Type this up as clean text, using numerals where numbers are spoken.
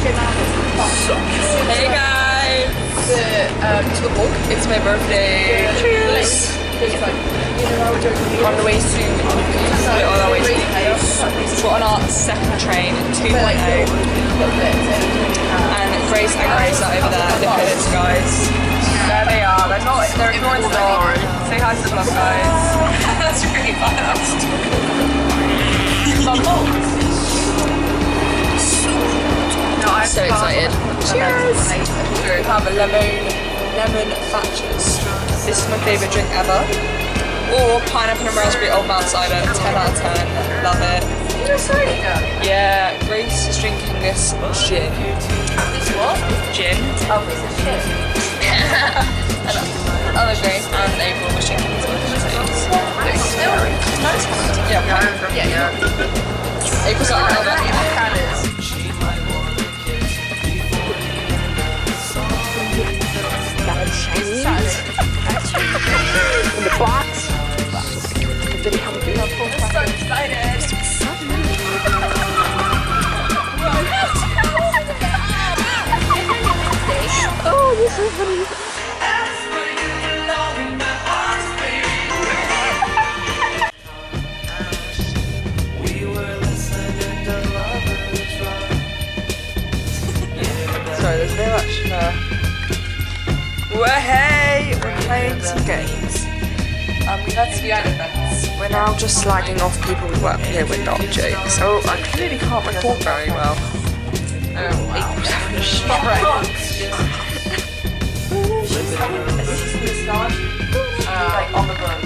Hey guys! It's my birthday. Cheers! On the way to we're on our second train, 2.0. And Grace and Grace are over there. Look at this, guys. There they are. They're ignoring the door. Say hi to the vlog, guys. That's really fast. So excited. Cheers! We have a lemon Thatchers. This is my favourite drink ever. Or pineapple and raspberry old man cider. 10 out of 10. Love it. You're sorry, yeah, Grace is drinking this gin. This what? Gin. Oh, this is gin. And other Grace and April was drinking these other things. Yeah. April's like, I don't know. In the box. I'm so excited. Oh, this is so funny. Sorry, there's very much. Well, hey, we're playing some games. We've had some events. We're now just slagging off people we work with here with not jokes. Oh, I clearly can't record very well. Not right. This is the start. Like on the book.